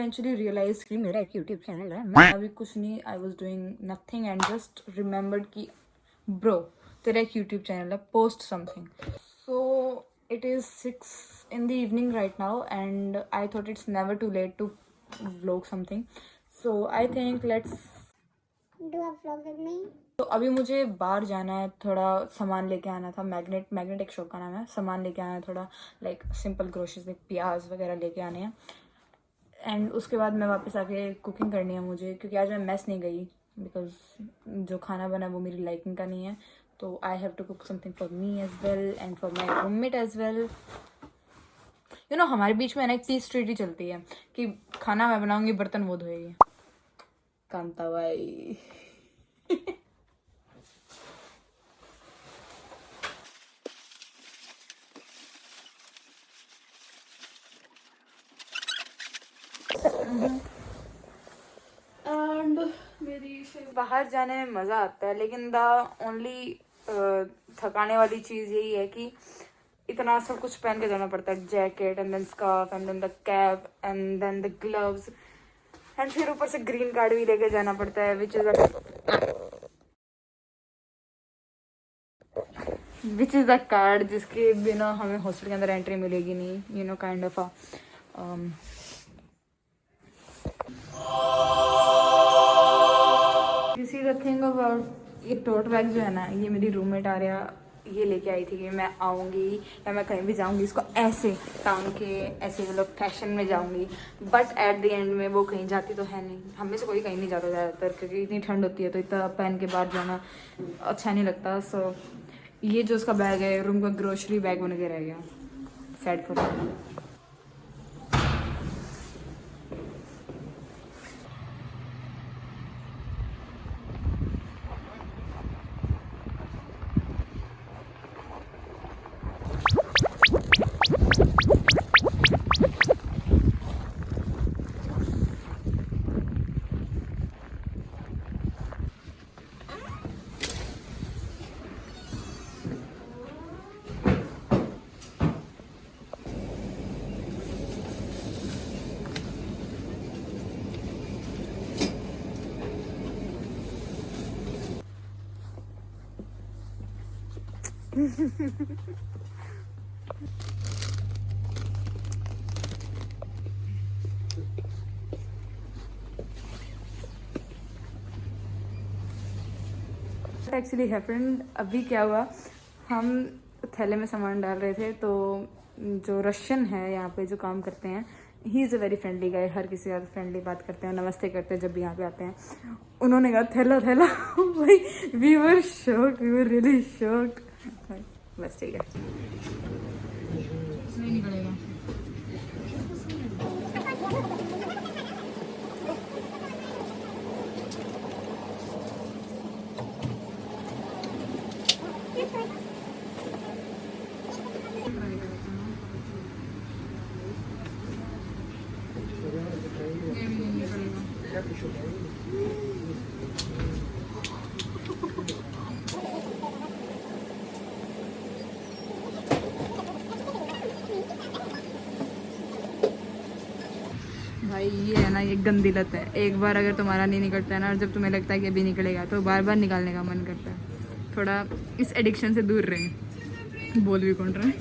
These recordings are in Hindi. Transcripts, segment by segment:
इवेंचुअली रियलाइज कि मेरा एक यूट्यूब चैनल है, मैं अभी कुछ नहीं, I was doing nothing and just remembered कि ब्रो तेरा एक यूट्यूब चैनल है, post something. So it is 6 in the evening right now and I thought it's never too late to vlog something. So I think let's do a vlog with me. तो अभी मुझे बाहर जाना है, थोड़ा सामान लेके आना था. मैग्नेट एक शॉप का नाम है. सामान लेके आना है थोड़ा, लाइक सिंपल ग्रोसरीज, लाइक प्याज वगैरह लेके आने हैं. एंड उसके बाद मैं वापस आके कुकिंग करनी है मुझे, क्योंकि आज मैं मेस नहीं गई बिकॉज जो खाना बना वो मेरी लाइकिंग का नहीं है. तो I have to cook something for me as well and for my roommate as well. You know हमारे बीच में ना एक तीस स्ट्रीट ही चलती है कि खाना मैं बनाऊंगी, बर्तन वो धोएगी. कांता भाई एंड मेरी फिर बाहर जाने में मज़ा आता है, लेकिन द ओनली थकाने वाली चीज़ यही है कि इतना सब कुछ पहन के जाना पड़ता है. Jacket and then scarf and then the cap and then the gloves and फिर ऊपर से ग्रीन कार्ड भी लेके जाना पड़ता है, विच इज़ द कार्ड जिसके बिना हमें हॉस्टल के अंदर एंट्री मिलेगी नहीं. You know kind of this is the thing about ये टोट बैग जो है ना, ये मेरी रूममेट आ रहा ये लेके आई थी कि मैं आऊँगी या मैं कहीं भी जाऊँगी इसको ऐसे टांग के ऐसे मतलब फैशन में जाऊँगी. बट एट द एंड में वो कहीं जाती तो है नहीं. हम में से कोई कहीं नहीं जाता ज़्यादातर, क्योंकि इतनी ठंड होती है तो इतना पहन के बाहर जाना अच्छा नहीं लगता. सो ये जो उसका बैग है रूम का ग्रोसरी बैग बन के रह गया. Sad for actually happened. अभी क्या हुआ, हम थैले में सामान डाल रहे थे तो जो रशियन है यहाँ पे जो काम करते हैं, he is a very friendly guy. हर किसी के साथ फ्रेंडली बात करते हैं, नमस्ते करते हैं जब भी यहाँ पे आते हैं. उन्होंने कहा थैला थैला भाई we were shocked, we were really shocked. बस ठीक है, नहीं निकलेगा. भाई ये है ना, ये गंदी लत है. एक बार अगर तुम्हारा नहीं निकलता है ना, और जब तुम्हें लगता है कि अभी निकलेगा तो बार बार निकालने का मन करता है. थोड़ा इस एडिक्शन से दूर रहें. बोल भी कौन रहा है.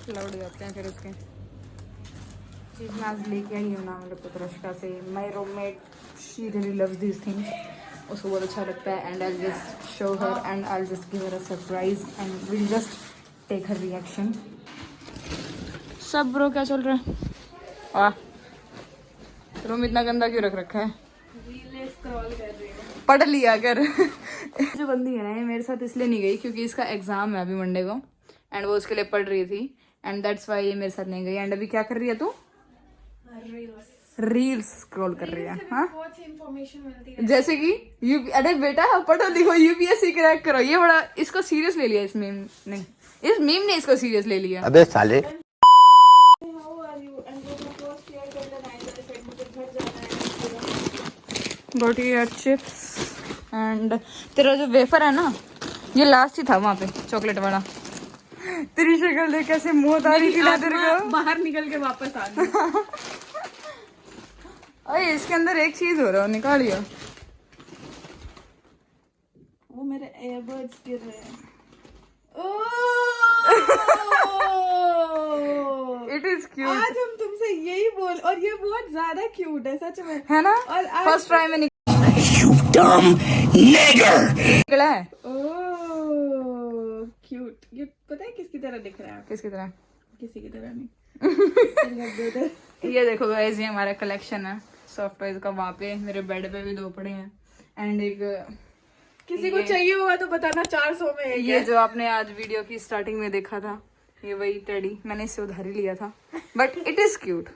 लाउड जाते हैं फिर उसके चीज़ मैं आज लेके आई हूँ ना, मतलब पुतरश्का से. My roommate she really loves these things. उसको बहुत अच्छा लगता है. And I just show her and I just give her a surprise and will just take her reaction. सब ब्रो क्या चल रहा है? वाह, रूम इतना गंदा क्यों रख रखा है? पढ़ लिया कर. जो बंदी है ना, ये मेरे साथ इसलिए नहीं गई क्योंकि इसका एग्जाम है अभी मंडे को, एंड वो उसके लिए पढ़ रही थी. एंड दैट्स वाई ये मेरे साथ नहीं गई. एंड अभी क्या कर रही है तू? रील्स स्क्रॉल कर रही है. हाँ, बहुत सी इंफॉर्मेशन मिलती है. जैसे कि अरे बेटा पढ़ो लिखो, यूपीएससी क्रैक करो. ये बड़ा इसको सीरियस ले लिया इस मीम ने. इस मीम ने इसको सीरियस ले लिया. अबे साले. गॉट योर चिप्स एंड तेरा जो वेफर है ना, ये लास्ट ही था वहाँ पे चॉकलेट वाला। तेरी शक्ल देख कैसे मौत आ रही थी ना तेरे को। बाहर निकल के वापस आ गई। अरे इसके अंदर एक चीज हो रहा है, निकालियो। वो मेरे एयरबड्स गिर रहे हैं। इट इज क्यूट आज हम तुमसे यही बोल, और ये बहुत ज्यादा क्यूट है सच में, है ना। और आज फर्स्ट ट्राई में Dumb nigger! निकला है। क्यूट। ये पता है किसकी तरह दिख रहा है? किसकी तरह? किसी की तरह नहीं। ये देखो गाइस, ये हमारा कलेक्शन है सॉफ्ट टॉयज का। वहाँ पे मेरे बेड पे भी 2 पड़े हैं एंड एक किसी को चाहिए होगा तो बताना, 400 में एक ये है। जो आपने आज वीडियो की स्टार्टिंग में देखा था, ये वही टेडी, मैंने इससे उधार ही लिया था, but it is cute.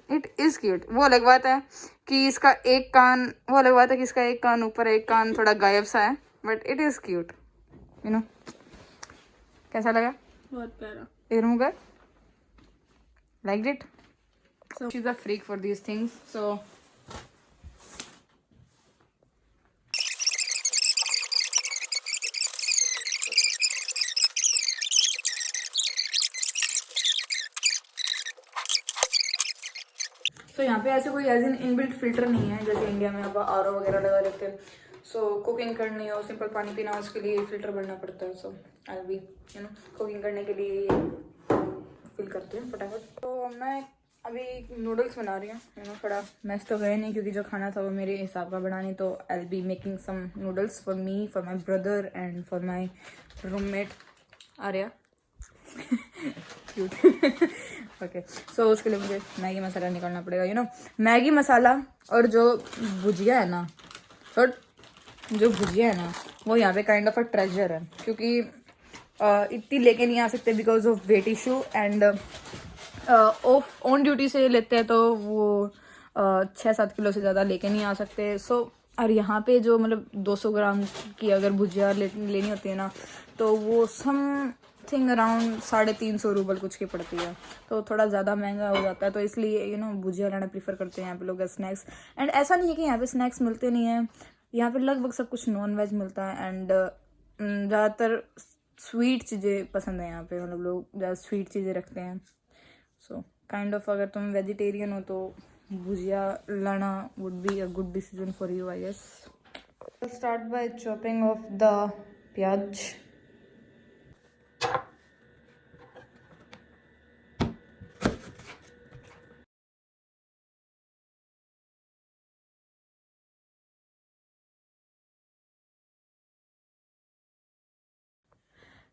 It is cute. वो अलग बात है कि इसका एक कान, वो अलग बात है कि इसका एक कान ऊपर, एक कान थोड़ा गायब सा है, but it is cute, you know. कैसा लगा? बहुत प्यारा। ये रिमूव कर। Liked it? So she's a freak for these things. So यहाँ पे ऐसे कोई एज इन इनबिल्ट फिल्टर नहीं है जैसे इंडिया में आप आर वगैरह लगा लेते हैं। सो कुकिंग करनी हो, सिंपल पानी पीना हो, उसके लिए फिल्टर भरना पड़ता है। सो आई बी यू नो कुकिंग करने के लिए फिल करती हूँ फटाफट। तो मैं अभी नूडल्स बना रही हूँ, यू नो। थोड़ा मैस तो गए नहीं क्योंकि जो खाना था वो मेरे हिसाब का बना नहीं, तो I be making some noodles for me, for my brother and for my roommate Arya. Okay, so उसके लिए मुझे मैगी मसाला निकालना पड़ेगा, यू नो। मैगी मसाला और जो भुजिया है ना, और जो भुजिया है ना, वो यहाँ पे काइंड ऑफ अ ट्रेजर है, क्योंकि इतनी लेके नहीं आ सकते because of weight issue, and off on duty से लेते हैं तो वो 6-7 किलो से ज़्यादा लेके नहीं आ सकते। सो और यहाँ पे जो मतलब 200 ग्राम की अगर भुजिया लेनी होती है ना, तो वो समथिंग अराउंड 350 रूबल कुछ की पड़ती है, तो थोड़ा ज़्यादा महंगा हो जाता है। तो इसलिए यू नो भुजिया लेना प्रीफर करते हैं यहाँ पे लोग स्नैक्स। एंड ऐसा नहीं है कि यहाँ पे स्नैक्स मिलते नहीं हैं, यहाँ पे लगभग सब कुछ नॉन वेज मिलता है, एंड ज़्यादातर स्वीट चीज़ें पसंद है यहाँ पे, मतलब लोग ज़्यादा स्वीट चीज़ें रखते हैं। सो काइंड ऑफ अगर तुम वेजिटेरियन हो तो भुजिया लाना would be a good decision for you, I guess. Start by chopping off the pyaaz.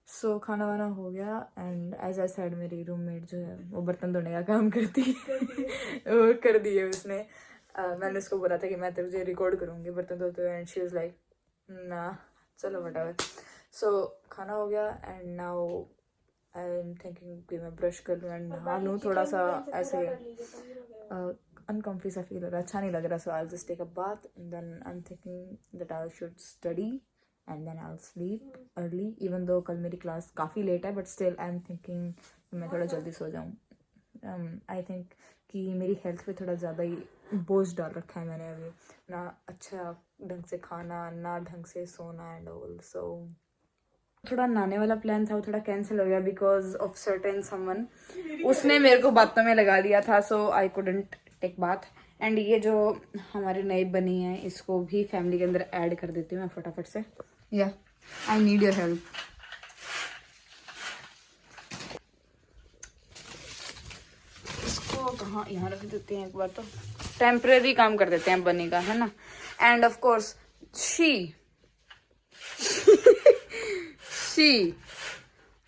So खाना वाना हो गया, एंड एज आई साइड मेरी रूममेट जो है वो बर्तन धोने का काम करती है और कर दिए उसने। मैंने उसको बोला था कि मैं तुझे रिकॉर्ड करूँगी बर्तन धोते हुए, एंड शी वाज लाइक ना चलो व्हाटएवर। सो खाना हो गया, and now I am thinking कि मैं ब्रश कर लूँ एंड नहा लूँ। थोड़ा सा ऐसे अनकम्फी सा फील हो रहा है, अच्छा नहीं लग रहा। So I will just take a bath and then I am thinking that I should study and then I'll sleep early, even though कल मेरी क्लास काफ़ी लेट है, but still I'm thinking मैं थोड़ा जल्दी सो जाऊँ। I think कि मेरी हेल्थ पे थोड़ा ज़्यादा ही बोझ डाल रखा है मैंने अभी, ना अच्छा ढंग से खाना, ना ढंग से सोना एंड ऑल। सो थोड़ा नहाने वाला प्लान था, वो थोड़ा कैंसिल हो गया बिकॉज ऑफ सर्टेन समवन, उसने मेरे को बातों में लगा लिया था, so I couldn't take bath. And ये जो हमारी नई बनी है इसको भी फैमिली के अंदर ऐड कर देती हूँ मैं फटाफट से। या आई नीड योर हेल्प। इसको कहाँ, यहाँ रख देते हैं एक बार, तो टेम्परेरी काम कर देते हैं बनी का, है ना। एंड ऑफ कोर्स शी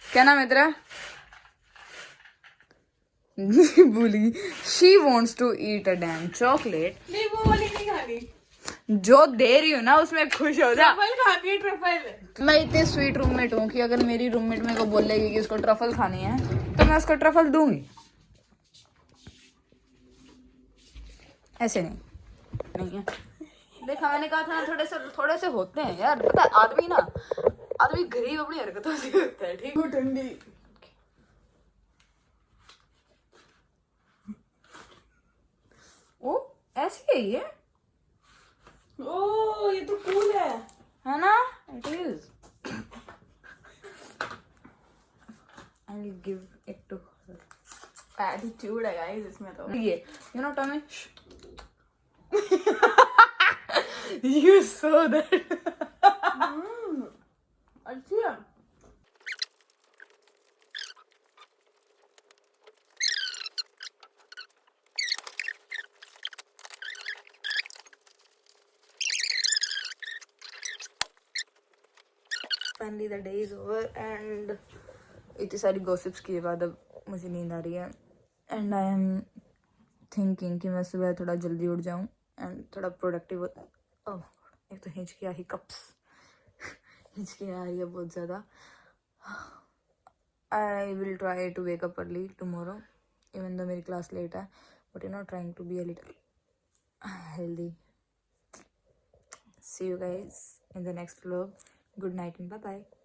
क्या नाम है तेरा? भूली। She wants to eat a damn chocolate. नहीं, वो वाली नहीं खानी, जो दे रही हूँ ना उसमें खुश हो जा। ट्रफल खानी है, ट्रफल। मैं इतनी स्वीट रूममेट हूँ कि अगर मेरी रूममेट मेरे को बोलेगी कि उसको ट्रफल खानी है तो मैं उसको ट्रफल दूंगी, ऐसे नहीं है। देखा, मैंने कहा था ना थोड़े से होते हैं यार, पता है आदमी गरीब अपनी हरकतों से होता है, ठीक। ठंडी। ओ ऐसे ही है ये। ओ ये तो कूल है. है ना? It is. I'll give it to her. Attitude है guys इसमें तो. ये, you know Tommy? You saw that. अच्छी है. Finally the day is over and इतनी सारी gossips के बाद अब मुझे नींद आ रही है and I am thinking कि मैं सुबह थोड़ा जल्दी उठ जाऊं and थोड़ा productive oh, एक तो हिचकी आ रही कप्स हिचकी आ रही है बहुत ज़्यादा. I will try to wake up early tomorrow even though मेरी class late है but trying to be a little healthy. See you guys in the next vlog. Good night and bye bye.